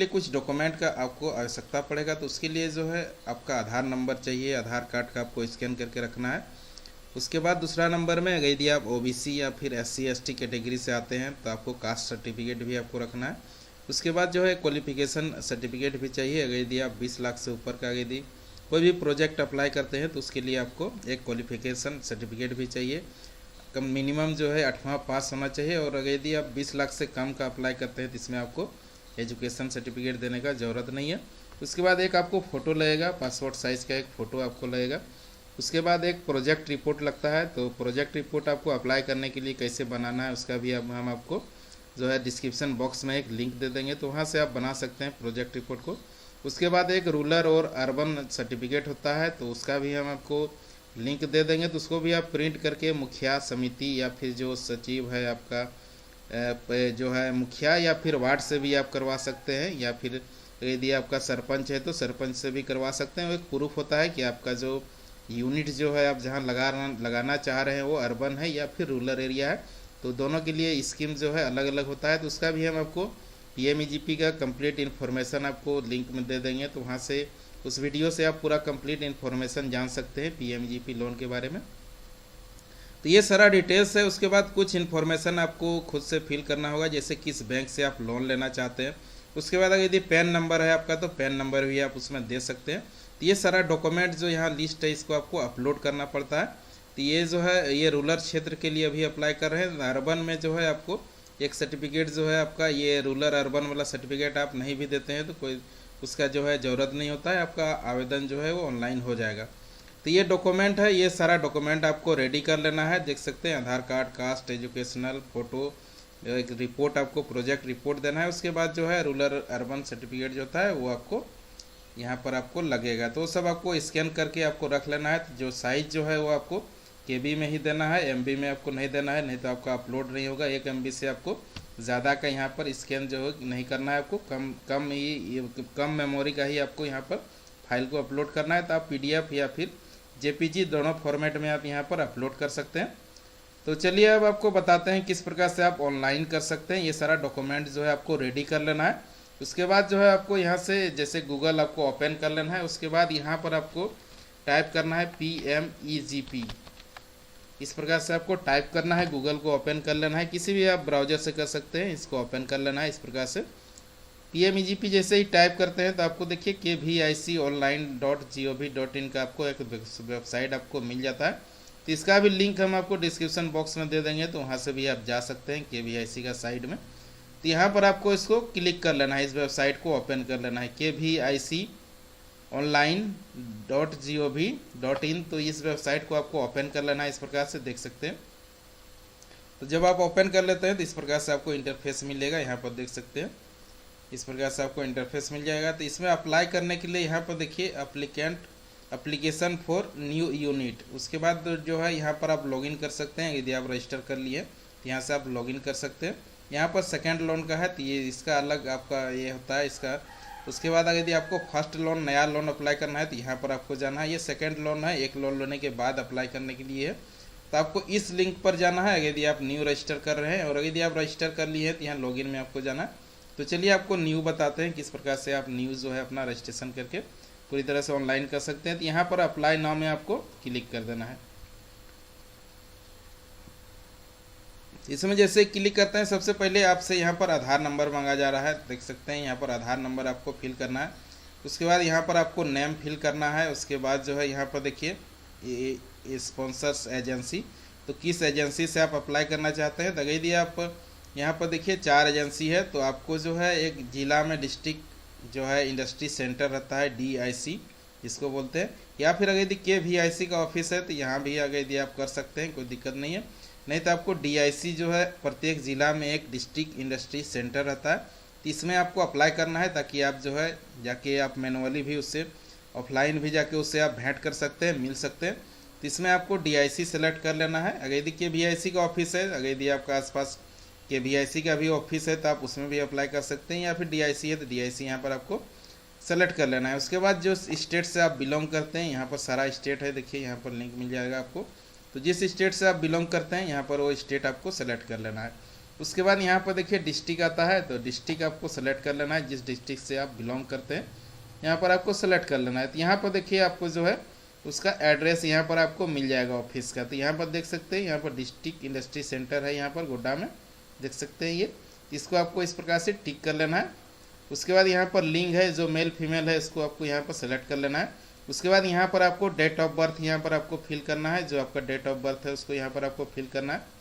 लिए कुछ डॉक्यूमेंट का आपको आवश्यकता पड़ेगा, तो उसके लिए जो है आपका आधार नंबर चाहिए, आधार कार्ड का आपको स्कैन करके रखना है। उसके बाद दूसरा नंबर में अगर यदि आप ओबीसी या फिर एससी एसटी कैटेगरी से आते हैं तो आपको कास्ट सर्टिफिकेट भी आपको रखना है। उसके बाद जो है क्वालिफिकेशन सर्टिफिकेट भी चाहिए। अगर यदि आप 20 लाख से ऊपर का यदि कोई भी प्रोजेक्ट अप्लाई करते हैं तो उसके लिए आपको एक क्वालिफिकेशन सर्टिफिकेट भी चाहिए। कम मिनिमम जो है 8वां पास होना चाहिए। और अगर यदि आप 20 लाख से कम का अप्लाई करते हैं तो इसमें आपको एजुकेशन सर्टिफिकेट देने का ज़रूरत नहीं है। उसके बाद एक आपको फ़ोटो लगेगा, पासपोर्ट साइज़ का एक फ़ोटो आपको लगेगा। उसके बाद एक प्रोजेक्ट रिपोर्ट लगता है। तो प्रोजेक्ट रिपोर्ट आपको अप्लाई करने के लिए कैसे बनाना है उसका भी अब हम आपको जो है डिस्क्रिप्शन बॉक्स में एक लिंक दे देंगे, तो वहाँ से आप बना सकते हैं प्रोजेक्ट रिपोर्ट को। उसके बाद एक रूरल और अर्बन सर्टिफिकेट होता है, तो उसका भी हम आपको लिंक दे देंगे, तो उसको भी आप प्रिंट करके मुखिया समिति या फिर जो सचिव है आपका जो है मुखिया या फिर वार्ड से भी आप करवा सकते हैं, या फिर यदि आपका सरपंच है तो सरपंच से भी करवा सकते हैं। वो एक प्रूफ होता है कि आपका जो यूनिट जो है आप जहाँ लगाना चाह रहे हैं वो अर्बन है या फिर रूरल एरिया है। तो दोनों के लिए स्कीम जो है अलग अलग होता है, तो उसका भी हम आपको पीएमईजीपी का कंप्लीट इन्फॉर्मेशन आपको लिंक में दे देंगे, तो वहाँ से उस वीडियो से आप पूरा कंप्लीट इन्फॉर्मेशन जान सकते हैं पीएमईजीपी लोन के बारे में। तो ये सारा डिटेल्स है। उसके बाद कुछ इन्फॉर्मेशन आपको खुद से फिल करना होगा, जैसे किस बैंक से आप लोन लेना चाहते हैं। उसके बाद अगर यदि पैन नंबर है आपका तो पैन नंबर भी आप उसमें दे सकते हैं। तो ये सारा डॉक्यूमेंट जो यहाँ लिस्ट है इसको आपको अपलोड करना पड़ता है। तो ये जो है ये रूरल क्षेत्र के लिए अभी अप्लाई कर रहे हैं। अर्बन में जो है आपको एक सर्टिफिकेट जो है आपका ये रूरल अर्बन वाला सर्टिफिकेट आप नहीं भी देते हैं तो कोई उसका जो है ज़रूरत नहीं होता है, आपका आवेदन जो है वो ऑनलाइन हो जाएगा। तो ये डॉक्यूमेंट है, ये सारा डॉक्यूमेंट आपको रेडी कर लेना है। देख सकते हैं आधार कार्ड, कास्ट, एजुकेशनल, फ़ोटो, एक रिपोर्ट आपको प्रोजेक्ट रिपोर्ट देना है। उसके बाद जो है रूरल अर्बन सर्टिफिकेट जो होता है वो आपको यहाँ पर आपको लगेगा, तो सब आपको स्कैन करके आपको रख लेना है। तो जो साइज़ जो है वो आपको केबी में ही देना है, एमबी में आपको नहीं देना है, नहीं तो आपका अपलोड नहीं होगा। 1 MB से आपको ज़्यादा का यहाँ पर स्कैन जो है नहीं करना है, आपको कम मेमोरी का ही आपको यहाँ पर फाइल को अपलोड करना है। तो आप PDF या फिर JPG दोनों फॉर्मेट में आप यहाँ पर अपलोड कर सकते हैं। तो चलिए अब आपको बताते हैं किस प्रकार से आप ऑनलाइन कर सकते हैं। ये सारा डॉक्यूमेंट जो है आपको रेडी कर लेना है। उसके बाद जो है आपको यहाँ से जैसे गूगल आपको ओपन कर लेना है। उसके बाद यहाँ पर आपको टाइप करना है PMEGP, इस प्रकार से आपको टाइप करना है, गूगल को ओपन कर लेना है, किसी भी आप ब्राउज़र से कर सकते हैं, इसको ओपन कर लेना है इस प्रकार से। PMEGP जैसे ही टाइप करते हैं तो आपको देखिए KVIConline.gov.in का आपको एक वेबसाइट आपको मिल जाता है। तो इसका भी लिंक हम आपको डिस्क्रिप्शन बॉक्स में दे देंगे, तो वहाँ से भी आप जा सकते हैं KVIC का साइड में। तो यहाँ पर आपको इसको क्लिक कर लेना है, इस वेबसाइट को ओपन कर लेना है KVIConline.gov.in। तो इस वेबसाइट को आपको ओपन कर लेना है, इस प्रकार से देख सकते हैं। तो जब आप ओपन कर लेते हैं तो इस प्रकार से आपको इंटरफेस मिलेगा, यहाँ पर देख सकते हैं इस प्रकार से आपको इंटरफेस मिल जाएगा। तो इसमें अप्लाई करने के लिए यहाँ पर देखिए एप्लीकेशन फॉर न्यू यूनिट। उसके बाद जो है यहाँ पर आप लॉगिन कर सकते हैं, यदि आप रजिस्टर कर लिए तो यहाँ से आप लॉगिन कर सकते हैं। यहाँ पर सेकंड लोन का है तो ये इसका अलग आपका ये होता है इसका। उसके बाद यदि आपको फर्स्ट लोन नया लोन अप्लाई करना है तो यहाँ पर आपको जाना है। ये सेकंड लोन है, एक लोन लेने के बाद अप्लाई करने के लिए है, तो आपको इस लिंक पर जाना है यदि आप न्यू रजिस्टर कर रहे हैं। और यदि आप रजिस्टर कर लिए हैं तो यहाँ लॉगिन में आपको जाना है। तो चलिए आपको न्यू बताते हैं किस प्रकार से आप न्यू जो है अपना रजिस्ट्रेशन करके पूरी तरह से ऑनलाइन कर सकते हैं। तो यहाँ पर अप्लाई नाउ में आपको क्लिक कर देना है। इसमें जैसे क्लिक करते हैं सबसे पहले आपसे यहाँ पर आधार नंबर मांगा जा रहा है, देख सकते हैं यहाँ पर आधार नंबर आपको फिल करना है। उसके बाद यहाँ पर आपको नेम फिल करना है। उसके बाद जो है यहाँ पर देखिए ये स्पॉन्सर्स एजेंसी, तो किस एजेंसी से आप अप्लाई करना चाहते हैं। तो यदि आप यहाँ पर देखिए 4 एजेंसी है, तो आपको जो है एक ज़िला में डिस्ट्रिक्ट जो है इंडस्ट्री सेंटर रहता है DIC जिसको बोलते हैं, या फिर अगर यदि KVIC का ऑफिस है तो यहाँ भी अगर यदि आप कर सकते हैं, कोई दिक्कत नहीं है। नहीं तो आपको DIC जो है प्रत्येक ज़िला में एक डिस्ट्रिक्ट इंडस्ट्री सेंटर रहता है, तो इसमें आपको अप्लाई करना है ताकि आप जो है जाके आप मैनुअली भी उससे ऑफलाइन भी जाके उससे आप भेंट कर सकते हैं, मिल सकते हैं। तो इसमें आपको DIC सेलेक्ट कर लेना है। अगर यदि KVIC का ऑफिस है, अगर यदि आपका आसपास KVIC का भी ऑफिस है तो आप उसमें भी अप्लाई कर सकते हैं, या फिर DIC है तो DIC यहाँ पर आपको सेलेक्ट कर लेना है। उसके बाद जो स्टेट से आप बिलोंग करते हैं, यहाँ पर सारा स्टेट है, देखिए यहाँ पर लिंक मिल जाएगा आपको। तो जिस स्टेट से आप बिलोंग करते हैं यहाँ पर वो स्टेट आपको सेलेक्ट कर लेना है। उसके बाद यहाँ पर देखिए डिस्ट्रिक्ट आता है, तो डिस्ट्रिक्ट आपको सेलेक्ट कर लेना है, जिस डिस्ट्रिक्ट से आप बिलोंग करते हैं यहाँ पर आपको सेलेक्ट कर लेना है। तो यहाँ पर देखिए आपको जो है उसका एड्रेस यहाँ पर आपको मिल जाएगा ऑफिस का। तो यहाँ पर देख सकते हैं, यहाँ पर डिस्ट्रिक्ट इंडस्ट्री सेंटर है, यहाँ पर गोड्डा में देख सकते हैं ये। इसको आपको इस प्रकार से टिक कर लेना है। उसके बाद यहाँ पर लिंग है, जो मेल फीमेल है, इसको आपको यहाँ पर सेलेक्ट कर लेना है। उसके बाद यहाँ पर आपको डेट ऑफ बर्थ यहाँ पर आपको फिल करना है, जो आपका डेट ऑफ बर्थ है उसको यहाँ पर आपको फिल करना है।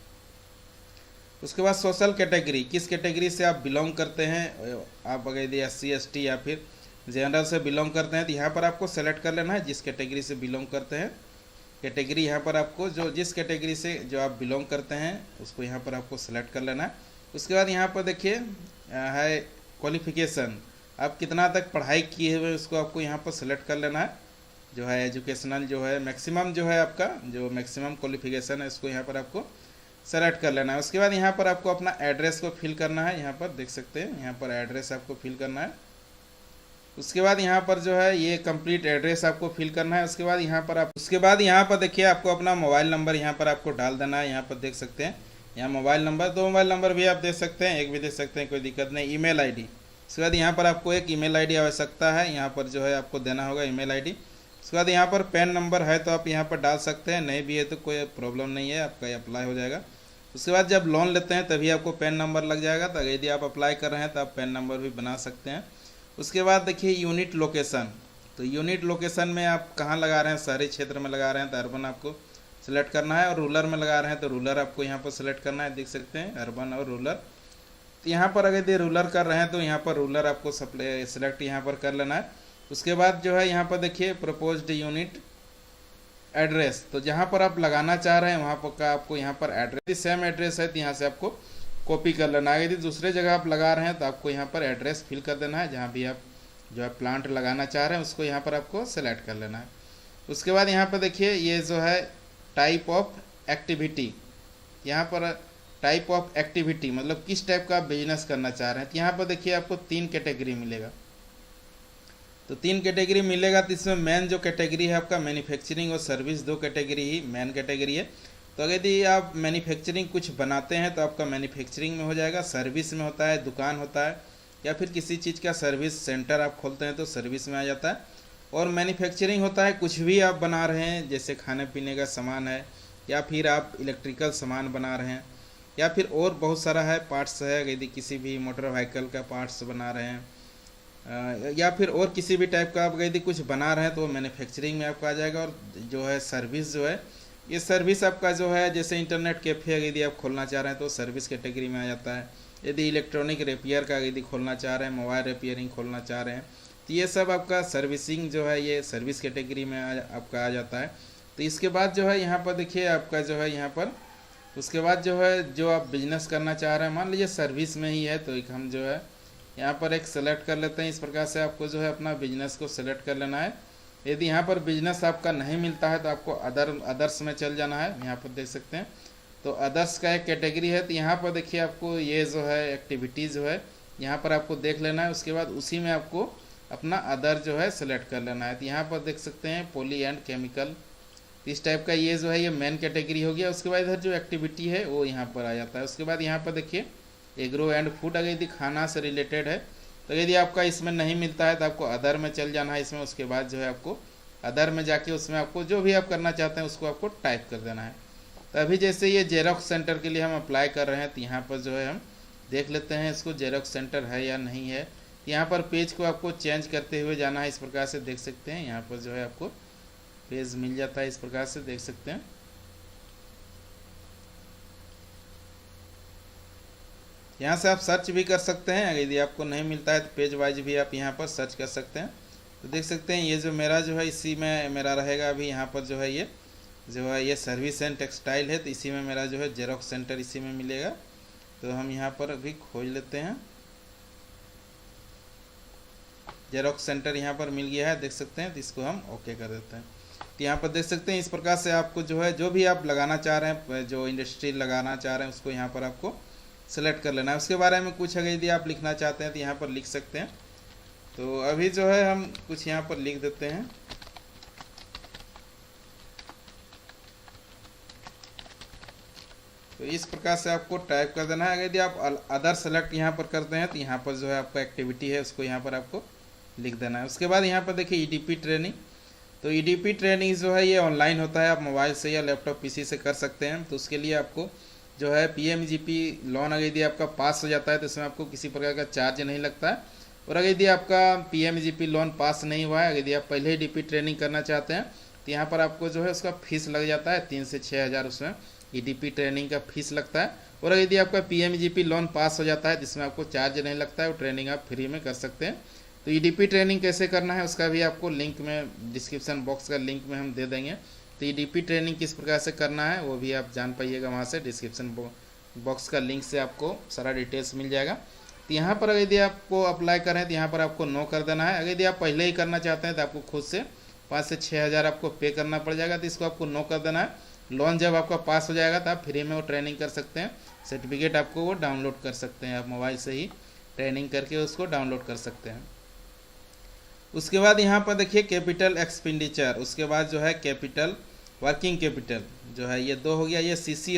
उसके बाद सोशल कैटेगरी, किस कैटेगरी से आप बिलोंग करते हैं, आप अगर SC ST या फिर जनरल से बिलोंग करते हैं तो यहाँ पर आपको सेलेक्ट कर लेना है जिस कैटेगरी से बिलोंग करते हैं। कैटेगरी यहाँ पर आपको जो जिस कैटेगरी से जो आप बिलोंग करते हैं उसको यहाँ पर आपको सेलेक्ट कर लेना है। उसके बाद यहाँ पर देखिए है क्वालिफिकेशन, आप कितना तक पढ़ाई किए हुए उसको आपको यहाँ पर सेलेक्ट कर लेना है। जो है एजुकेशनल जो है मैक्सिमम जो है आपका जो मैक्सिमम क्वालिफिकेशन है इसको यहाँ पर आपको सेलेक्ट कर लेना है। उसके बाद यहाँ पर आपको अपना एड्रेस को फिल करना है, यहाँ पर देख सकते हैं यहाँ पर एड्रेस आपको फिल करना है। उसके बाद यहाँ पर जो है ये कंप्लीट एड्रेस आपको फिल करना है। उसके बाद यहाँ पर देखिए आपको अपना मोबाइल नंबर यहाँ पर आपको डाल देना है। यहाँ पर देख सकते हैं यहाँ मोबाइल नंबर, 2 मोबाइल नंबर भी आप दे सकते हैं, एक भी दे सकते हैं, कोई दिक्कत नहीं। ईमेल आईडी, उसके बाद यहाँ पर आपको एक ईमेल आईडी आवश्यकता है, यहाँ पर जो है आपको देना होगा ईमेल आईडी। उसके बाद यहाँ पर पैन नंबर है तो आप यहाँ पर डाल सकते हैं, नहीं भी है तो कोई प्रॉब्लम नहीं है, आपका अप्लाई हो जाएगा। उसके बाद जब लोन लेते हैं तभी आपको पैन नंबर लग जाएगा, तो यदि आप अप्लाई कर रहे हैं तो आप पैन नंबर भी बना सकते हैं। उसके बाद देखिए यूनिट लोकेशन, तो यूनिट लोकेशन में आप कहाँ लगा रहे हैं, शहरी क्षेत्र में लगा रहे हैं तो अर्बन आपको सेलेक्ट करना है, और रूरल में लगा रहे हैं तो रूरल आपको यहाँ पर सेलेक्ट करना है। देख सकते हैं अर्बन और रूरल। तो यहाँ पर अगर ये रूरल कर रहे हैं तो यहाँ पर रूरल आपको सेलेक्ट यहाँ पर कर लेना है। उसके बाद जो है यहाँ पर देखिए प्रपोज्ड यूनिट एड्रेस, तो जहाँ पर आप लगाना चाह रहे हैं वहाँ पर का आपको यहाँ पर एड्रेस सेम एड्रेस है तो यहाँ से आपको कॉपी कर लेना है। यदि दूसरे जगह आप लगा रहे हैं तो आपको यहाँ पर एड्रेस फिल कर देना है, जहाँ भी आप जो है प्लांट लगाना चाह रहे हैं उसको यहाँ पर आपको सेलेक्ट कर लेना है। उसके बाद यहाँ पर देखिए ये जो है टाइप ऑफ एक्टिविटी, यहाँ पर टाइप ऑफ एक्टिविटी मतलब किस टाइप का आप बिजनेस करना चाह रहे हैं। तो यहाँ पर देखिए आपको 3 कैटेगरी मिलेगा, तो 3 कैटेगरी मिलेगा। तो इसमें मेन जो कैटेगरी है आपका मैन्युफैक्चरिंग और सर्विस, 2 कैटेगरी ही मेन कैटेगरी है। तो अगर यदि आप मैन्युफैक्चरिंग कुछ बनाते हैं तो आपका मैन्युफैक्चरिंग में हो जाएगा, सर्विस में होता है दुकान होता है, या फिर किसी चीज़ का सर्विस सेंटर आप खोलते हैं तो सर्विस में आ जाता है। और मैन्युफैक्चरिंग होता है कुछ भी आप बना रहे हैं, जैसे खाने पीने का सामान है, या फिर आप इलेक्ट्रिकल सामान बना रहे हैं, या फिर और बहुत सारा है पार्ट्स है, यदि किसी भी मोटर व्हीकल का पार्ट्स बना रहे हैं, या फिर और किसी भी टाइप का आप यदि कुछ बना रहे हैं तो मैन्युफैक्चरिंग में आपका आ जाएगा। और जो है सर्विस जो है ये सर्विस आपका जो है जैसे इंटरनेट कैफ़े यदि आप खोलना चाह रहे हैं तो सर्विस कैटेगरी में आ जाता है। यदि इलेक्ट्रॉनिक रिपेयर का यदि खोलना चाह रहे हैं, मोबाइल रिपेयरिंग खोलना चाह रहे हैं, तो ये सब आपका सर्विसिंग जो है ये सर्विस कैटेगरी में आपका आ जाता है। तो इसके बाद जो है यहाँ पर देखिए आपका जो है यहाँ पर उसके बाद जो है जो आप बिजनेस करना चाह रहे हैं, मान लीजिए सर्विस में ही है, तो एक हम जो है यहाँ पर एक सेलेक्ट कर लेते हैं। इस प्रकार से आपको जो है अपना बिजनेस को सेलेक्ट कर लेना है। यदि यहाँ पर बिजनेस आपका नहीं मिलता है तो आपको अदर्स में चल जाना है। यहाँ पर देख सकते हैं तो अदर्स का एक कैटेगरी है, तो यहाँ पर देखिए आपको ये जो है एक्टिविटीज़ जो है यहाँ पर आपको देख लेना है। उसके बाद उसी में आपको अपना अदर जो है सेलेक्ट कर लेना है। तो यहाँ पर देख सकते हैं पॉली एंड केमिकल, इस टाइप का ये जो है ये मेन कैटेगरी हो गया। उसके बाद इधर जो एक्टिविटी है वो यहाँ पर आ जाता है। उसके बाद यहाँ पर देखिए एग्रो एंड फूड, अगर यदि खाना से रिलेटेड है तो यदि आपका इसमें नहीं मिलता है तो आपको अदर में चल जाना है इसमें। उसके बाद जो है आपको अदर में जाके उसमें आपको जो भी आप करना चाहते हैं उसको आपको टाइप कर देना है। तो अभी जैसे ये जेरोक्स सेंटर के लिए हम अप्लाई कर रहे हैं तो यहाँ पर जो है हम देख लेते हैं इसको जेरोक्स सेंटर है या नहीं है। यहाँ पर पेज को आपको चेंज करते हुए जाना है, इस प्रकार से देख सकते हैं यहाँ पर जो है आपको पेज मिल जाता है, इस प्रकार से देख सकते हैं। यहाँ से आप सर्च भी कर सकते हैं, यदि आपको नहीं मिलता है तो पेज वाइज भी आप यहाँ पर सर्च कर सकते हैं। तो देख सकते हैं ये जो मेरा जो है इसी में मेरा रहेगा। अभी यहाँ पर जो है ये सर्विस एंड टेक्सटाइल है, तो इसी में मेरा जो है जेरोक्स सेंटर इसी में मिलेगा। तो हम यहाँ पर अभी खोज लेते हैं, जेरोक्स सेंटर यहाँ पर मिल गया है, देख सकते हैं। तो इसको हम ओके कर देते हैं। तो यहाँ पर देख सकते हैं इस प्रकार से आपको जो है जो भी आप लगाना चाह रहे हैं, जो इंडस्ट्री लगाना चाह रहे हैं उसको यहाँ पर आपको सेलेक्ट कर लेना है। उसके बारे में कुछ अगर यदि आप लिखना चाहते हैं तो यहाँ पर लिख सकते हैं। तो अभी जो है हम कुछ यहाँ पर लिख देते हैं। तो इस प्रकार से आपको टाइप कर देना है। यदि आप अदर सेलेक्ट यहाँ पर करते हैं तो यहाँ पर जो है आपका एक्टिविटी है उसको यहाँ पर आपको लिख देना है। उसके बाद यहाँ पर देखिए ईडीपी ट्रेनिंग। तो ईडीपी ट्रेनिंग जो है ये ऑनलाइन होता है, आप मोबाइल से या लैपटॉप पीसी से कर सकते हैं। तो उसके लिए आपको जो है पीएमजीपी लोन अगर यदि आपका पास हो जाता है तो इसमें आपको किसी प्रकार का चार्ज नहीं लगता है। और अगर यदि आपका पीएमजीपी लोन पास नहीं हुआ है, यदि आप पहले ही डीपी ट्रेनिंग करना चाहते हैं तो यहाँ पर आपको जो है उसका फीस लग जाता है 3 से 6 हज़ार, उसमें ईडीपी ट्रेनिंग का फीस लगता है। और यदि आपका पीएमजीपी लोन पास हो जाता है जिसमें आपको चार्ज नहीं लगता है, वो ट्रेनिंग आप फ्री में कर सकते हैं। तो ईडीपी ट्रेनिंग कैसे करना है उसका भी आपको लिंक में डिस्क्रिप्शन बॉक्स का लिंक में हम दे देंगे। तो ईडीपी ट्रेनिंग किस प्रकार से करना है वो भी आप जान पाइएगा, वहाँ से डिस्क्रिप्शन बॉक्स का लिंक से आपको सारा डिटेल्स मिल जाएगा। तो यहाँ पर यदि आपको अप्लाई करें तो यहाँ पर आपको नो कर देना है। अगर यदि आप पहले ही करना चाहते हैं तो आपको खुद से 5 से 6 हज़ार आपको पे करना पड़ जाएगा, तो इसको आपको नो कर देना है। लोन जब आपका पास हो जाएगा तो आप फ्री में वो ट्रेनिंग कर सकते हैं। सर्टिफिकेट आपको वो डाउनलोड कर सकते हैं, आप मोबाइल से ही ट्रेनिंग करके उसको डाउनलोड कर सकते हैं। उसके बाद यहाँ पर देखिए कैपिटल एक्सपेंडिचर, उसके बाद जो है कैपिटल वर्किंग कैपिटल जो है ये 2 हो गया, ये सीसी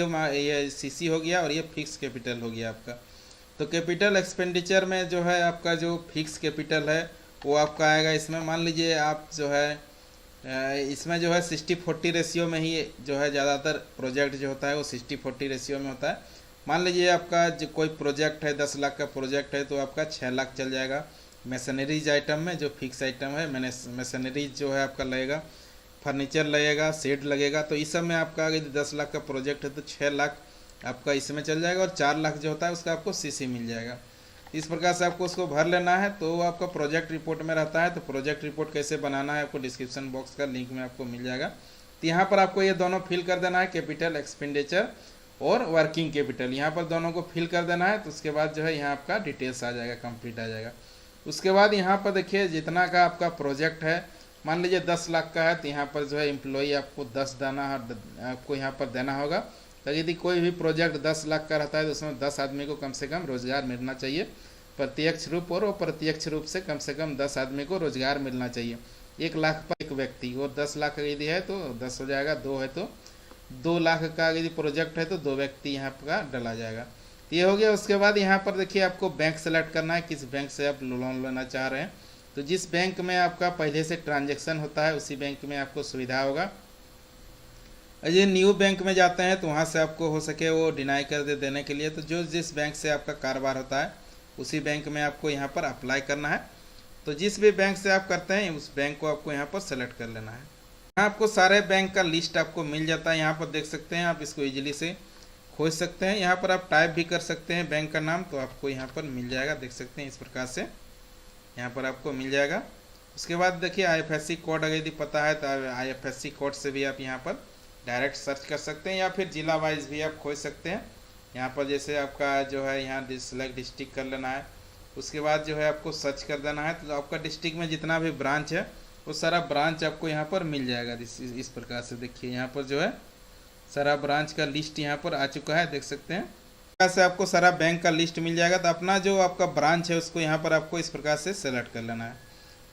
हो गया और ये फिक्स कैपिटल हो गया आपका। तो कैपिटल एक्सपेंडिचर में जो है आपका जो फिक्स कैपिटल है वो आपका आएगा इसमें। मान लीजिए आप जो है इसमें जो है 60-40 रेशियो में ही जो है ज़्यादातर प्रोजेक्ट जो होता है वो 60-40 रेशियो में होता है। मान लीजिए आपका जो कोई प्रोजेक्ट है 10 लाख का प्रोजेक्ट है तो आपका 6 लाख चल जाएगा मशीनरीज आइटम में, जो फिक्स आइटम है। मैंने मशीनरीज जो है आपका लगेगा, फर्नीचर लगेगा, शेड लगेगा। तो इस सब में आपका अगर 10 लाख का प्रोजेक्ट है तो 6 लाख आपका इसमें चल जाएगा और 4 लाख जो होता है उसका आपको सीसी मिल जाएगा। इस प्रकार से आपको उसको भर लेना है। तो आपका प्रोजेक्ट रिपोर्ट में रहता है। तो प्रोजेक्ट रिपोर्ट कैसे बनाना है आपको डिस्क्रिप्शन बॉक्स का लिंक में आपको मिल जाएगा। तो यहाँ पर आपको ये दोनों फिल कर देना है, कैपिटल एक्सपेंडिचर और वर्किंग कैपिटल, यहाँ पर दोनों को फिल कर देना है। तो उसके बाद जो है यहाँ आपका डिटेल्स आ जाएगा, कंप्लीट आ जाएगा। उसके बाद यहाँ पर देखिए जितना का आपका प्रोजेक्ट है, मान लीजिए 10 लाख का है तो यहाँ पर जो है एम्प्लॉई आपको 10 दाना आपको यहाँ पर देना होगा। तो यदि कोई भी प्रोजेक्ट 10 लाख का रहता है तो उसमें 10 आदमी को कम से कम रोजगार मिलना चाहिए, प्रत्यक्ष रूप और अप्रत्यक्ष रूप से कम 10 आदमी को रोजगार मिलना चाहिए। 1 लाख पर एक व्यक्ति, और 10 लाख यदि है तो 10 हो जाएगा, 2 है तो 2 लाख का यदि प्रोजेक्ट है तो 2 व्यक्ति यहाँ का डाला जाएगा। ये हो गया। उसके बाद यहाँ पर देखिए आपको बैंक सेलेक्ट करना है, किस बैंक से आप लोन लेना चाह रहे हैं। तो जिस बैंक में आपका पहले से ट्रांजैक्शन होता है उसी बैंक में आपको सुविधा होगा। यदि न्यू बैंक में जाते हैं तो वहाँ से आपको हो सके वो डिनाई कर देने के लिए, तो जो जिस बैंक से आपका कारोबार होता है उसी बैंक में आपको यहाँ पर अप्लाई करना है। तो जिस भी बैंक से आप करते हैं उस बैंक को आपको यहाँ पर सेलेक्ट कर लेना है। यहाँ आपको सारे बैंक का लिस्ट आपको मिल जाता है, यहाँ पर देख सकते हैं, आप इसको ईजिली से खोज सकते हैं। यहाँ पर आप टाइप भी कर सकते हैं बैंक का नाम, तो आपको यहाँ पर मिल जाएगा, देख सकते हैं इस प्रकार से यहाँ पर आपको मिल जाएगा। उसके बाद देखिए IFSC कोड अगर यदि पता है तो IFSC कोड से भी आप यहाँ पर डायरेक्ट सर्च कर सकते हैं, या फिर जिला वाइज भी आप खोज सकते हैं। यहाँ पर जैसे आपका जो है यहाँ सिलेक्ट डिस्ट्रिक्ट कर लेना है। उसके बाद जो है आपको सर्च कर देना है, तो आपका डिस्ट्रिक्ट में जितना भी ब्रांच है वो सारा ब्रांच आपको यहाँ पर मिल जाएगा। इस प्रकार से देखिए यहाँ पर जो है सारा ब्रांच का लिस्ट यहाँ पर आ चुका है, देख सकते हैं। इस प्रकार से आपको सारा बैंक का लिस्ट मिल जाएगा। तो अपना जो आपका ब्रांच है उसको यहाँ पर आपको इस प्रकार से सेलेक्ट कर लेना है,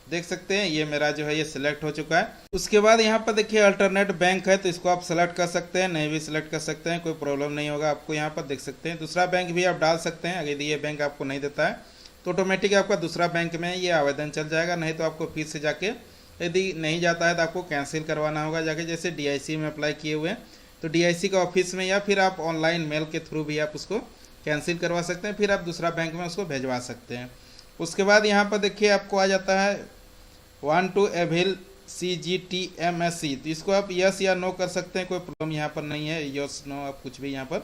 देख सकते हैं ये मेरा जो है ये सिलेक्ट हो चुका है। उसके बाद यहाँ पर देखिए अल्टरनेट बैंक है, तो इसको आप सेलेक्ट कर सकते हैं, नहीं भी सिलेक्ट कर सकते हैं, कोई प्रॉब्लम नहीं होगा आपको। यहाँ पर देख सकते हैं दूसरा बैंक भी आप डाल सकते हैं। अगर ये बैंक आपको नहीं देता है तो ऑटोमेटिक आपका दूसरा बैंक में ये आवेदन चल जाएगा, नहीं तो आपको फिर से जाके यदि नहीं जाता है तो आपको कैंसिल करवाना होगा जाके। जैसे DIC में अप्लाई किए हुए हैं तो DIC का ऑफिस में, या फिर आप ऑनलाइन मेल के थ्रू भी आप उसको कैंसिल करवा सकते हैं, फिर आप दूसरा बैंक में उसको भेजवा सकते हैं। उसके बाद यहाँ पर देखिए आपको आ जाता है 1 to avail CGTMSC, तो इसको आप यस या नो कर सकते हैं, कोई प्रॉब्लम यहाँ पर नहीं है, यस नो आप कुछ भी यहाँ पर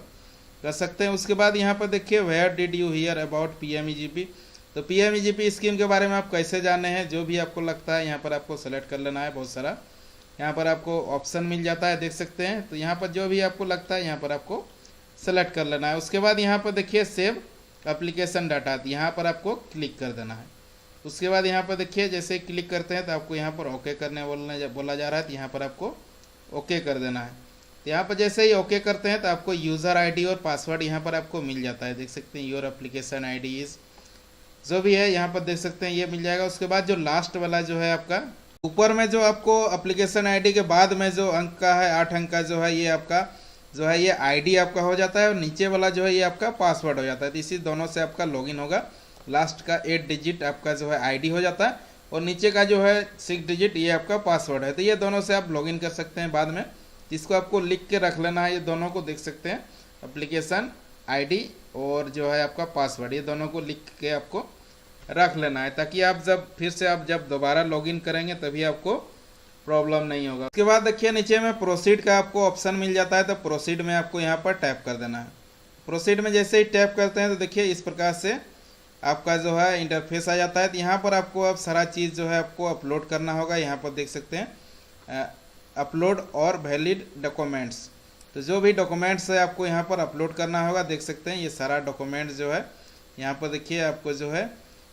कर सकते हैं। उसके बाद यहाँ पर देखिए where did you hear about PMEGP, तो PMEGP स्कीम के बारे में आप कैसे जाने हैं, जो भी आपको लगता है यहाँ पर आपको सेलेक्ट कर लेना है। बहुत सारा यहाँ पर आपको ऑप्शन मिल जाता है, देख सकते हैं। तो यहाँ पर जो भी आपको लगता है यहाँ पर आपको सेलेक्ट कर लेना है। उसके बाद यहाँ पर देखिए सेव एप्लीकेशन डाटा, यहाँ पर आपको क्लिक कर देना है। उसके बाद यहाँ पर देखिए जैसे क्लिक करते हैं तो आपको यहाँ पर ओके करने बोला जा रहा है, तो यहाँ पर आपको ओके कर देना है। तो यहाँ पर जैसे ही ओके करते हैं तो आपको यूज़र ID और पासवर्ड यहाँ पर आपको मिल जाता है, देख सकते हैं योर एप्लीकेशन ID इज़ जो भी है यहाँ पर देख सकते हैं ये मिल जाएगा। उसके बाद जो लास्ट वाला जो है आपका ऊपर में जो आपको एप्लीकेशन ID के बाद में जो अंक का है 8 अंक का जो है ये आपका जो है ये आईडी आपका हो जाता है और नीचे वाला जो है ये आपका पासवर्ड हो जाता है। तो इसी दोनों से आपका लॉगिन होगा। लास्ट का 8 डिजिट आपका जो है आईडी हो जाता है और नीचे का जो है 6 डिजिट ये आपका पासवर्ड है। तो ये दोनों से आप लॉगिन कर सकते हैं बाद में। इसको आपको लिख के रख लेना है, ये दोनों को देख सकते हैं, एप्लीकेशन आईडी और जो है आपका पासवर्ड, ये दोनों को लिख के आपको रख लेना है, ताकि आप जब दोबारा लॉगिन करेंगे तभी आपको प्रॉब्लम नहीं होगा। उसके बाद देखिए नीचे में प्रोसीड का आपको ऑप्शन मिल जाता है। तो प्रोसीड में आपको यहाँ पर टैप कर देना है। प्रोसीड में जैसे ही टैप करते हैं तो देखिए इस प्रकार से आपका जो है इंटरफेस आ जाता है। तो यहाँ पर आपको अब सारा चीज़ जो है आपको अपलोड करना होगा। यहाँ पर देख सकते हैं अपलोड और वैलिड डॉक्यूमेंट्स। तो जो भी डॉक्यूमेंट्स है आपको यहाँ पर अपलोड करना होगा। देख सकते हैं ये सारा डॉक्यूमेंट जो है यहाँ पर देखिए आपको जो है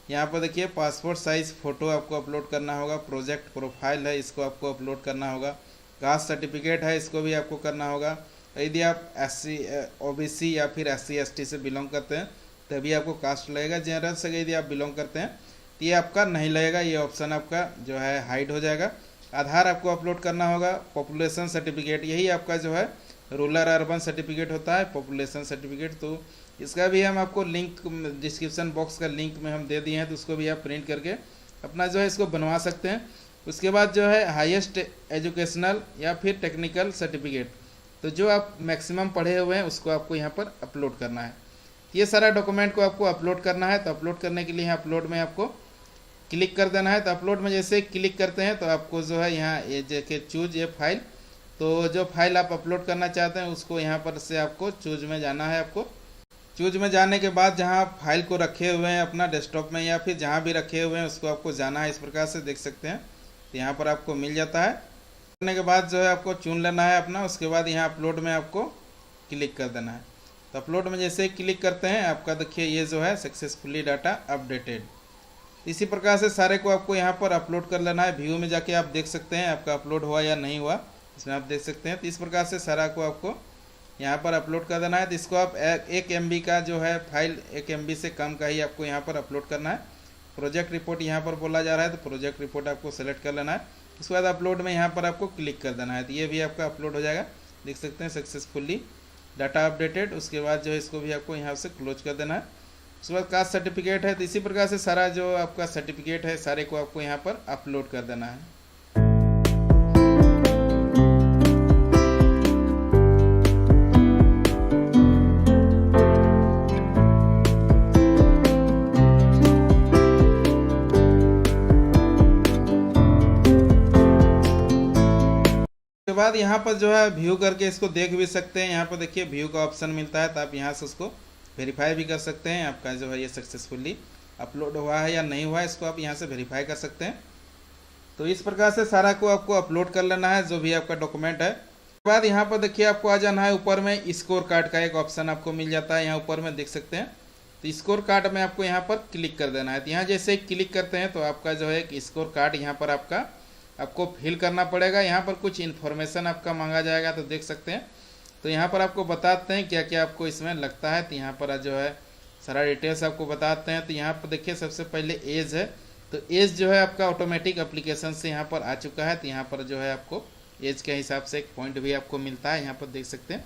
यहाँ पर देखिए पासपोर्ट साइज़ फ़ोटो आपको अपलोड करना होगा। प्रोजेक्ट प्रोफाइल है इसको आपको अपलोड करना होगा। कास्ट सर्टिफिकेट है इसको भी आपको करना होगा। यदि आप SC OBC या फिर SC ST से बिलोंग करते हैं तभी आपको कास्ट लगेगा। जनरल से यदि आप बिलोंग करते हैं तो ये आपका नहीं लगेगा, ये ऑप्शन आपका जो है हाइड हो जाएगा। आधार आपको अपलोड करना होगा। पॉपुलेशन सर्टिफिकेट, यही आपका जो है रूरल अर्बन सर्टिफिकेट होता है पॉपुलेशन सर्टिफिकेट। तो इसका भी हम आपको लिंक डिस्क्रिप्शन बॉक्स का लिंक में हम दे दिए हैं, तो उसको भी आप प्रिंट करके अपना जो है इसको बनवा सकते हैं। उसके बाद जो है हाईएस्ट एजुकेशनल या फिर टेक्निकल सर्टिफिकेट, तो जो आप मैक्सिमम पढ़े हुए हैं उसको आपको यहाँ पर अपलोड करना है। ये सारा डॉक्यूमेंट को आपको अपलोड करना है। तो अपलोड करने के लिए यहाँ अपलोड में आपको क्लिक कर देना है। तो अपलोड में जैसे क्लिक करते हैं तो आपको जो है यहाँ ये देखिए चूज ये फाइल, तो जो फाइल आप अपलोड करना चाहते हैं उसको यहाँ पर से आपको चूज में जाना है। आपको चूज में जाने के बाद जहाँ आप फाइल को रखे हुए हैं अपना डेस्कटॉप में या फिर जहाँ भी रखे हुए हैं उसको आपको जाना है। इस प्रकार से देख सकते हैं तो यहाँ पर आपको मिल जाता है। करने के बाद जो है आपको चुन लेना है अपना। उसके बाद यहाँ अपलोड में आपको क्लिक कर देना है। तो अपलोड में जैसे क्लिक करते हैं आपका देखिए ये जो है सक्सेसफुली डाटा अपडेटेड। इसी प्रकार से सारे को आपको यहाँ पर अपलोड कर लेना है। व्यू में जाके आप देख सकते हैं आपका अपलोड हुआ या नहीं हुआ, इसमें आप देख सकते हैं। तो इस प्रकार से सारा को आपको यहाँ पर अपलोड कर देना है। तो इसको आप 1 MB का जो है फाइल 1 MB से कम का ही आपको यहाँ पर अपलोड करना है। प्रोजेक्ट रिपोर्ट यहाँ पर बोला जा रहा है, तो प्रोजेक्ट रिपोर्ट आपको सेलेक्ट कर लेना है। उसके बाद अपलोड में यहाँ पर आपको क्लिक कर देना है। तो ये भी आपका अपलोड हो जाएगा, देख सकते हैं सक्सेसफुली डाटा अपडेटेड। उसके बाद जो है इसको भी आपको यहाँ से क्लोज कर देना है। उसके बाद कास्ट सर्टिफिकेट है, तो इसी प्रकार से सारा जो आपका सर्टिफिकेट है सारे को आपको यहाँ पर अपलोड कर देना है। उसके बाद यहाँ पर जो है व्यू करके इसको देख भी सकते हैं। यहाँ पर देखिए व्यू का ऑप्शन मिलता है, तो आप यहाँ से उसको वेरीफाई भी कर सकते हैं आपका जो है ये सक्सेसफुली अपलोड हुआ है या नहीं हुआ है, इसको आप यहाँ से वेरीफाई कर सकते हैं। तो इस प्रकार से सारा को आपको अपलोड कर लेना है जो भी आपका डॉक्यूमेंट है। उसके बाद यहाँ पर देखिए आपको आ जाना है ऊपर में स्कोर कार्ड का एक ऑप्शन आपको मिल जाता है, यहाँ ऊपर में देख सकते हैं। तो स्कोर कार्ड में आपको यहाँ पर क्लिक कर देना है। तो यहाँ जैसे क्लिक करते हैं तो आपका जो है एक स्कोर कार्ड यहाँ पर आपको फिल करना पड़ेगा। यहाँ पर कुछ इन्फॉर्मेशन आपका मांगा जाएगा, तो देख सकते हैं। तो यहाँ पर आपको बताते हैं क्या क्या आपको इसमें लगता है। तो यहाँ पर जो है सारा डिटेल्स आपको बताते हैं। तो यहाँ पर देखिए सबसे पहले एज है, तो एज जो है आपका ऑटोमेटिक एप्लीकेशन से यहाँ पर आ चुका है। तो यहाँ पर जो है आपको एज के हिसाब से एक पॉइंट भी आपको मिलता है। यहाँ पर देख सकते हैं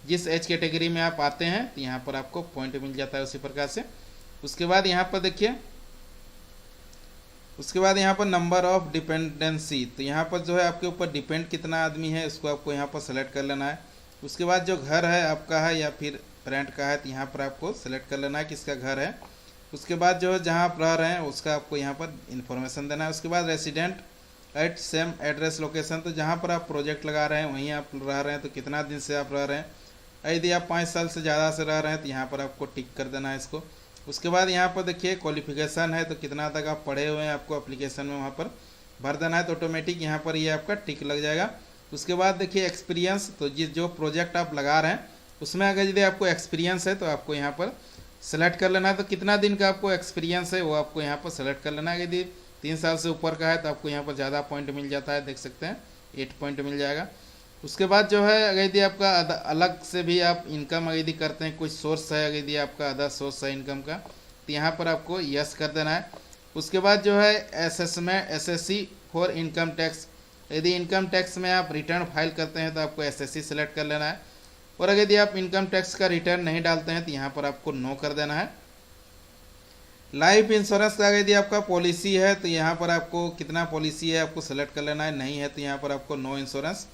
जिस एज कैटेगरी में आप आते हैं तो यहाँ पर आपको पॉइंट मिल जाता है उसी प्रकार से। उसके बाद यहाँ पर देखिए उसके बाद यहाँ पर नंबर ऑफ डिपेंडेंसी, तो यहाँ पर जो है आपके ऊपर डिपेंड कितना आदमी है उसको आपको यहाँ पर सेलेक्ट कर लेना है। उसके बाद जो घर है आपका है या फिर रेंट का है, तो यहाँ पर आपको सेलेक्ट कर लेना है किसका घर है। उसके बाद जो है जहाँ आप रह रहे हैं उसका आपको यहाँ पर इन्फॉर्मेशन देना है। उसके बाद resident at same address location, तो जहाँ पर आप प्रोजेक्ट लगा रहे हैं वहीं आप रह रहे हैं, तो कितना दिन से आप रह रहे हैं। यदि आप 5 साल से ज़्यादा से रह रहे हैं तो यहाँ पर आपको टिक कर देना है इसको। उसके बाद यहाँ पर देखिए क्वालिफिकेशन है, तो कितना तक आप पढ़े हुए हैं आपको एप्लीकेशन में वहाँ पर भर देना है, तो ऑटोमेटिक यहाँ पर ये आपका टिक लग जाएगा। उसके बाद देखिए एक्सपीरियंस, तो जो प्रोजेक्ट आप लगा रहे हैं उसमें अगर यदि आपको एक्सपीरियंस है तो आपको यहाँ पर सेलेक्ट कर लेना है। तो कितना दिन का आपको एक्सपीरियंस है वो आपको यहाँ पर सेलेक्ट कर लेना है। यदि 3 साल से ऊपर का है तो आपको यहाँ पर ज़्यादा पॉइंट मिल जाता है, देख सकते हैं 8 पॉइंट मिल जाएगा। उसके बाद जो है अगर यदि आपका अलग से भी आप इनकम यदि करते हैं, कुछ सोर्स है, अगर यदि आपका अदर सोर्स है इनकम का, तो यहाँ पर आपको यस कर देना है। उसके बाद जो है SSC फॉर इनकम टैक्स, यदि इनकम टैक्स में आप रिटर्न फाइल करते हैं तो आपको SSC सेलेक्ट कर लेना है। और अगर यदि आप इनकम टैक्स का रिटर्न नहीं डालते हैं तो यहाँ पर आपको नो कर देना है। लाइफ इंश्योरेंस का यदि आपका पॉलिसी है तो यहाँ पर आपको कितना पॉलिसी है आपको सेलेक्ट कर लेना है, नहीं है तो यहाँ पर आपको नो इंश्योरेंस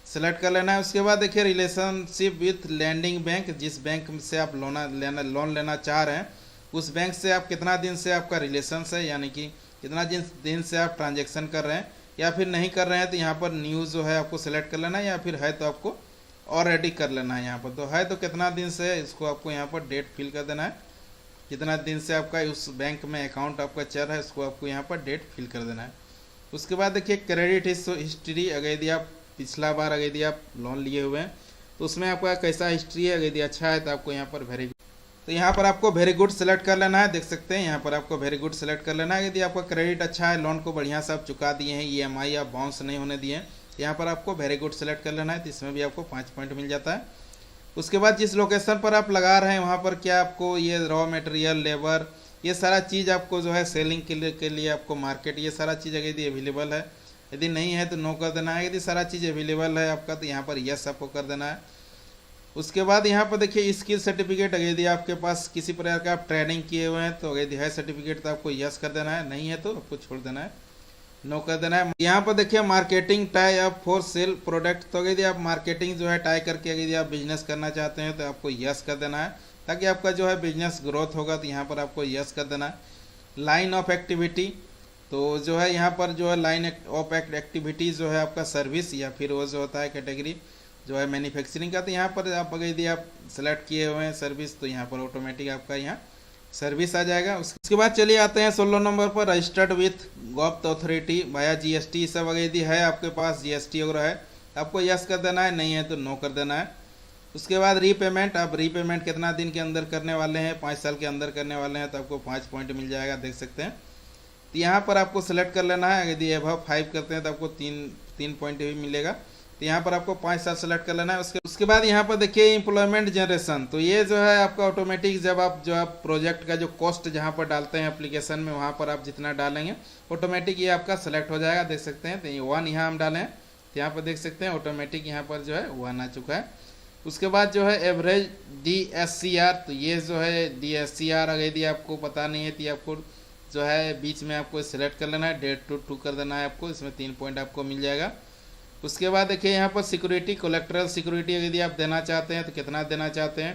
सेलेक्ट कर लेना है। उसके बाद देखिए रिलेशनशिप विथ लैंडिंग बैंक, जिस बैंक से आप लोन लेना चाह रहे हैं उस बैंक से आप कितना दिन से आपका रिलेशन है, यानी कि कितना दिन से आप ट्रांजेक्शन कर रहे हैं, या फिर नहीं कर रहे हैं तो यहाँ पर न्यू जो है आपको सेलेक्ट कर लेना है, या फिर है तो आपको ऑलरेडी कर लेना है। यहाँ पर तो है तो कितना दिन से है इसको आपको यहाँ पर डेट फिल कर देना है, कितना दिन से आपका उस बैंक में अकाउंट आपका चल रहा है उसको आपको यहाँ पर डेट फिल कर देना है। उसके बाद देखिए क्रेडिट हिस्ट्री, अगर यदि आप पिछला बार अगर यदि आप लोन लिए हुए हैं तो उसमें आपका कैसा हिस्ट्री है, अगर यदि अच्छा है तो आपको यहाँ पर वेरी गुड, तो यहाँ पर आपको वेरी गुड सेलेक्ट कर लेना है। देख सकते हैं यहाँ पर आपको वेरी गुड सेलेक्ट कर लेना है। यदि आपका क्रेडिट अच्छा है, लोन को बढ़िया से आप चुका दिए हैं, EMI आप बाउंस नहीं होने दिए हैं, यहाँ पर आपको वेरी गुड सेलेक्ट कर लेना है, तो इसमें भी आपको 5 पॉइंट मिल जाता है। उसके बाद जिस लोकेशन पर आप लगा रहे हैं वहाँ पर क्या आपको ये रॉ मटेरियल, लेबर, ये सारा चीज़ आपको जो है सेलिंग के लिए आपको मार्केट, ये सारा चीज़ अगर यदि अवेलेबल है, यदि नहीं है तो नो कर देना है। यदि सारा चीज़ अवेलेबल है आपका तो यहाँ पर यस आपको कर देना है। उसके बाद यहाँ पर देखिए स्किल सर्टिफिकेट, अगर यदि आपके पास किसी प्रकार का आप ट्रेनिंग किए हुए हैं तो अगर यदि है सर्टिफिकेट तो आपको यस कर देना है, नहीं है तो आपको छोड़ देना है, नो कर देना है। यहाँ पर देखिए marketing tie up for sale product, तो यदि आप मार्केटिंग जो है टाई करके यदि आप बिजनेस करना चाहते हैं तो आपको यस कर देना है, ताकि आपका जो है बिजनेस ग्रोथ होगा, तो यहाँ पर आपको यस कर देना है। लाइन ऑफ एक्टिविटी, तो जो है यहाँ पर जो है लाइन ऑफ एक्टिविटी जो है आपका सर्विस या फिर वो जो होता है कैटेगरी जो है मैन्युफैक्चरिंग का, तो यहाँ पर आप अगर यदि आप सेलेक्ट किए हुए हैं सर्विस तो यहाँ पर ऑटोमेटिक आपका यहाँ सर्विस आ जाएगा। उसके बाद चलिए आते हैं 16 नंबर पर, रजिस्टर्ड विथ गॉप अथॉरिटी वाया GST, सब अगर यदि है आपके पास GST वगैरह है आपको यस कर देना है, नहीं है तो नो कर देना है। उसके बाद रीपेमेंट, आप रीपेमेंट कितना दिन के अंदर करने वाले हैं, 5 साल के अंदर करने वाले हैं तो आपको 5 पॉइंट मिल जाएगा, देख सकते हैं। तो यहाँ पर आपको सेलेक्ट कर लेना है, यदि अबव 5 करते हैं तो आपको 3 पॉइंट भी मिलेगा, तो यहाँ पर आपको 5 साल सेलेक्ट कर लेना है। उसके बाद यहाँ पर देखिए एम्प्लॉयमेंट जनरेशन, तो ये जो है आपका ऑटोमेटिक जब आप जो आप प्रोजेक्ट का जो कॉस्ट जहाँ पर डालते हैं एप्लीकेशन में वहाँ पर आप जितना डालेंगे ऑटोमेटिक ये आपका सेलेक्ट हो जाएगा, देख सकते हैं। तो ये 1 यहाँ हम डालें तो यहाँ पर देख सकते हैं ऑटोमेटिक यहाँ पर जो है 1 आ चुका है। उसके बाद जो है एवरेज DSCR, तो ये जो है DSCR अगर यदि आपको पता नहीं है तो आपको जो है बीच में आपको सेलेक्ट कर लेना है, 1.5 to 2 कर देना है आपको, इसमें 3 पॉइंट आपको मिल जाएगा। उसके बाद देखिए यहाँ पर सिक्योरिटी, कोलेक्ट्रल सिक्योरिटी यदि आप देना चाहते हैं तो कितना देना चाहते हैं,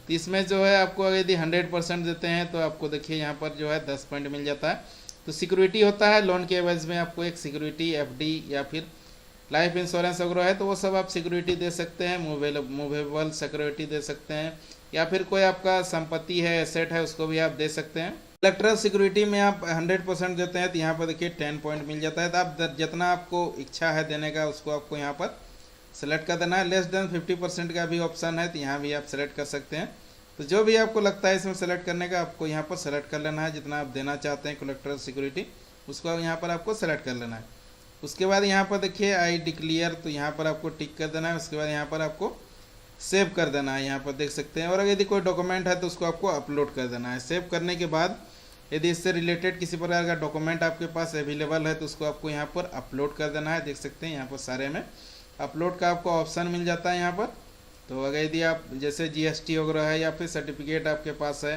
तो इसमें जो है आपको यदि 100% देते हैं तो आपको देखिए यहाँ पर जो है 10 पॉइंट मिल जाता है। तो सिक्योरिटी होता है लोन के एवज में आपको एक सिक्योरिटी, FD या फिर लाइफ इंश्योरेंस वगैरह है तो वो सब आप सिक्योरिटी दे सकते हैं, मूवेबल सिक्योरिटी दे सकते हैं, या फिर कोई आपका संपत्ति है, एसेट है, उसको भी आप दे सकते हैं। इलेक्ट्रल सिक्योरिटी में आप 100% देते हैं तो यहाँ पर देखिए 10 पॉइंट मिल जाता है। तो आप जितना आपको इच्छा है देने का उसको आपको यहाँ पर सेलेक्ट कर देना है। लेस देन 50% का भी ऑप्शन है तो यहाँ भी आप सेलेक्ट कर सकते हैं। तो जो भी आपको लगता है इसमें सेलेक्ट करने का आपको यहाँ पर सेलेक्ट कर लेना है, जितना आप देना चाहते हैं कोलेक्ट्रल सिक्योरिटी उसको यहाँ पर आपको सेलेक्ट कर लेना है। उसके बाद यहाँ पर देखिए आई डिक्लेयर, तो यहाँ पर आपको टिक कर देना है। उसके बाद यहाँ पर आपको सेव कर देना है, यहाँ पर देख सकते हैं। और अगर यदि कोई डॉक्यूमेंट है तो उसको आपको अपलोड कर देना है। सेव करने के बाद यदि इससे रिलेटेड किसी प्रकार का डॉक्यूमेंट आपके पास अवेलेबल है तो उसको आपको यहाँ पर अपलोड कर देना है। देख सकते हैं यहाँ पर सारे में अपलोड का आपको ऑप्शन मिल जाता है यहाँ पर। तो अगर यदि आप जैसे GST वगैरह है या फिर सर्टिफिकेट आपके पास है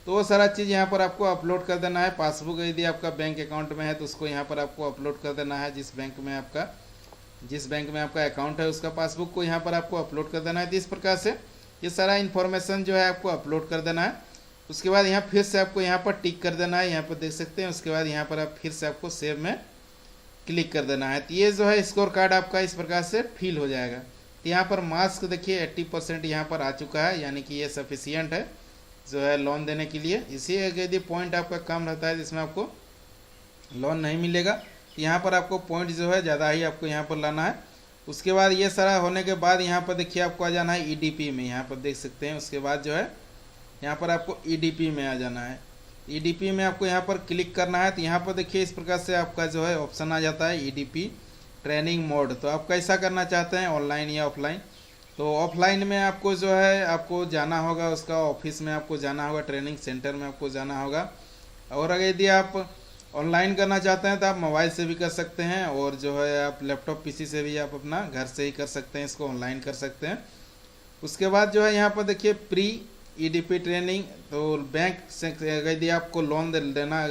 तो वो सारा चीज़ यहाँ पर आपको अपलोड कर देना है। पासबुक यदि आपका बैंक अकाउंट में है तो उसको यहाँ पर आपको अपलोड कर देना है। जिस बैंक में आपका अकाउंट है उसका पासबुक को यहाँ पर आपको अपलोड कर देना है। तो इस प्रकार से ये सारा इन्फॉर्मेशन जो है आपको अपलोड कर देना है। उसके बाद यहाँ फिर से आपको यहाँ पर टिक कर देना है, यहाँ पर देख सकते हैं। उसके बाद यहाँ पर आप फिर से आपको सेव में क्लिक कर देना है। तो ये जो है स्कोर कार्ड आपका इस प्रकार से फिल हो जाएगा। तो यहाँ पर मार्क्स देखिए 80% यहाँ पर आ चुका है, यानी कि ये सफिशियंट है जो है लोन देने के लिए। इसी यदि पॉइंट आपका कम रहता है जिसमें आपको लोन नहीं मिलेगा, यहाँ पर आपको पॉइंट जो है ज़्यादा ही आपको यहाँ पर लाना है। उसके बाद ये सारा होने के बाद यहाँ पर देखिए आपको आ जाना है EDP में, यहाँ पर देख सकते हैं। उसके बाद जो है यहाँ पर आपको EDP में आ जाना है। EDP में आपको यहाँ पर क्लिक करना है। तो यहाँ पर देखिए इस प्रकार से आपका जो है ऑप्शन आ जाता है EDP ट्रेनिंग मोड। तो आप कैसा करना चाहते हैं, ऑनलाइन या ऑफलाइन। तो ऑफलाइन में आपको जो है आपको जाना होगा, उसका ऑफिस में आपको जाना होगा, ट्रेनिंग सेंटर में आपको जाना होगा। और अगर यदि आप ऑनलाइन करना चाहते हैं तो आप मोबाइल से भी कर सकते हैं, और जो है आप लैपटॉप PC से भी आप अपना घर से ही कर सकते हैं, इसको ऑनलाइन कर सकते हैं। उसके बाद जो है यहाँ पर देखिए प्री ईडीपी ट्रेनिंग, तो बैंक से यदि आपको लोन देना,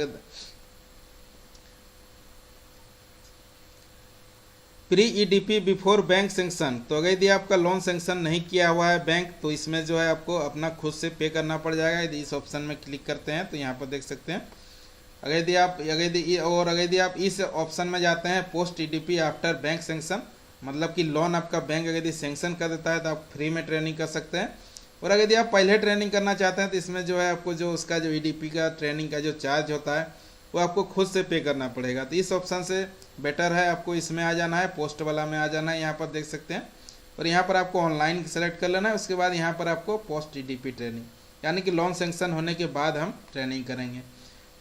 pre EDP before bank sanction, तो अगर यदि आपका लोन सेंक्शन नहीं किया हुआ है बैंक, तो इसमें जो है आपको अपना खुद से पे करना पड़ जाएगा। यदि इस ऑप्शन में क्लिक करते हैं तो यहाँ पर देख सकते हैं, अगर यदि आप इस ऑप्शन में जाते हैं post EDP after bank sanction, मतलब कि लोन आपका बैंक अगर यदि सेंक्शन कर देता है तो आप फ्री में ट्रेनिंग कर सकते हैं। और अगर यदि आप पहले ट्रेनिंग करना चाहते हैं तो इसमें जो है आपको जो उसका जो ईडीपी का ट्रेनिंग का जो चार्ज होता है वो आपको खुद से पे करना पड़ेगा। तो इस ऑप्शन से बेटर है आपको इसमें आ जाना है, पोस्ट वाला में आ जाना है, यहाँ पर देख सकते हैं। और यहाँ पर आपको ऑनलाइन सेलेक्ट कर लेना है। उसके बाद यहाँ पर आपको पोस्ट ईडीपी ट्रेनिंग, यानी कि लोन सेंक्शन होने के बाद हम ट्रेनिंग करेंगे।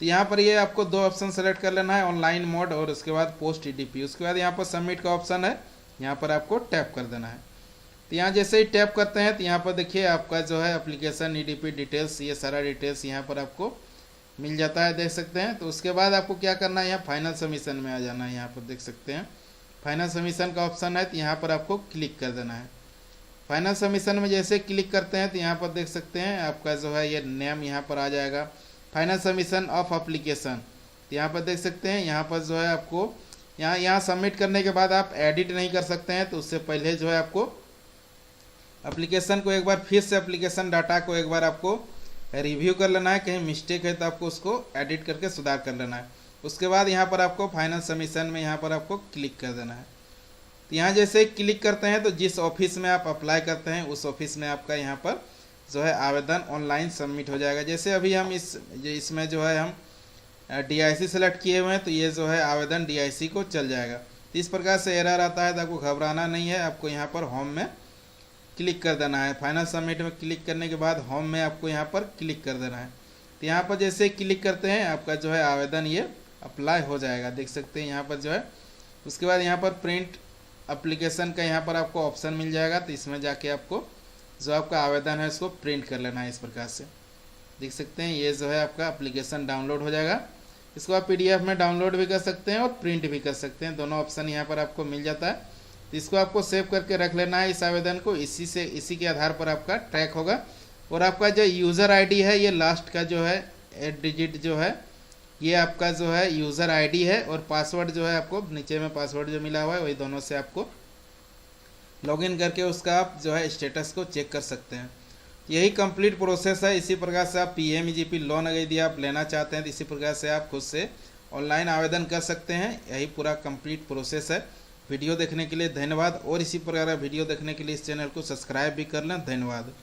तो यहाँ पर ये आपको दो ऑप्शन सेलेक्ट कर लेना है, ऑनलाइन मोड और उसके बाद पोस्ट ईडीपी। उसके बाद यहाँ पर सबमिट का ऑप्शन है, यहाँ पर आपको टैप कर देना है। तो यहाँ जैसे ही टैप करते हैं तो यहाँ पर देखिए आपका जो है एप्लीकेशन ईडीपी डिटेल्स, ये सारा डिटेल्स यहाँ पर आपको मिल जाता है, देख सकते हैं। तो उसके बाद आपको क्या करना है, यहाँ फाइनल सबमिशन में आ जाना है। यहाँ पर देख सकते हैं फाइनल सबमिशन का ऑप्शन है, तो यहाँ पर आपको क्लिक कर देना है। फाइनल सबमिशन में जैसे क्लिक करते हैं तो यहाँ पर देख सकते हैं आपका जो है ये नेम यहाँ पर आ जाएगा, फाइनल सबमिशन ऑफ एप्लीकेशन। तो यहाँ पर देख सकते हैं, यहाँ पर जो है आपको यहाँ सबमिट करने के बाद आप एडिट नहीं कर सकते हैं। तो उससे पहले जो है आपको एप्लीकेशन को एक बार फिर से एप्लीकेशन डाटा को एक बार आपको रिव्यू कर लेना है, कहीं मिस्टेक है तो आपको उसको एडिट करके सुधार कर लेना है। उसके बाद यहाँ पर आपको फाइनल सबमिशन में यहाँ पर आपको क्लिक कर देना है। तो यहाँ जैसे क्लिक करते हैं तो जिस ऑफिस में आप अप्लाई करते हैं उस ऑफिस में आपका यहाँ पर जो है आवेदन ऑनलाइन सबमिट हो जाएगा। जैसे अभी हम इसमें जो है हम DIC सेलेक्ट किए हुए हैं, तो ये जो है आवेदन DIC को चल जाएगा। तो इस प्रकार से एरर आता है तो आपको घबराना नहीं है, आपको यहाँ पर होम में क्लिक कर देना है। फाइनल सबमिट में क्लिक करने के बाद होम में आपको यहाँ पर क्लिक कर देना है। तो यहाँ पर जैसे क्लिक करते हैं आपका जो है आवेदन ये अप्लाई हो जाएगा, देख सकते हैं यहाँ पर जो है। उसके बाद यहाँ पर प्रिंट एप्लीकेशन का यहाँ पर आपको ऑप्शन मिल जाएगा, तो इसमें जाके आपको जो आपका आवेदन है उसको प्रिंट कर लेना है। इस प्रकार से देख सकते हैं ये जो है आपका एप्लीकेशन डाउनलोड हो जाएगा। इसको आप PDF में डाउनलोड भी कर सकते हैं और प्रिंट भी कर सकते हैं, दोनों ऑप्शन यहाँ पर आपको मिल जाता है। तो इसको आपको सेव करके रख लेना है इस आवेदन को, इसी के आधार पर आपका ट्रैक होगा। और आपका जो यूज़र ID है, ये लास्ट का जो है 8 डिजिट जो है ये आपका जो है यूज़र ID है। और पासवर्ड जो है आपको नीचे में पासवर्ड जो मिला हुआ है वही दोनों से आपको लॉगिन करके उसका आप जो है स्टेटस को चेक कर सकते हैं। यही कंप्लीट प्रोसेस है। इसी प्रकार से आप PMEGP लोन अगर यदि आप लेना चाहते हैं तो इसी प्रकार से आप खुद से ऑनलाइन आवेदन कर सकते हैं। यही पूरा कंप्लीट प्रोसेस है। वीडियो देखने के लिए धन्यवाद, और इसी प्रकार वीडियो देखने के लिए इस चैनल को सब्सक्राइब भी कर लें। धन्यवाद।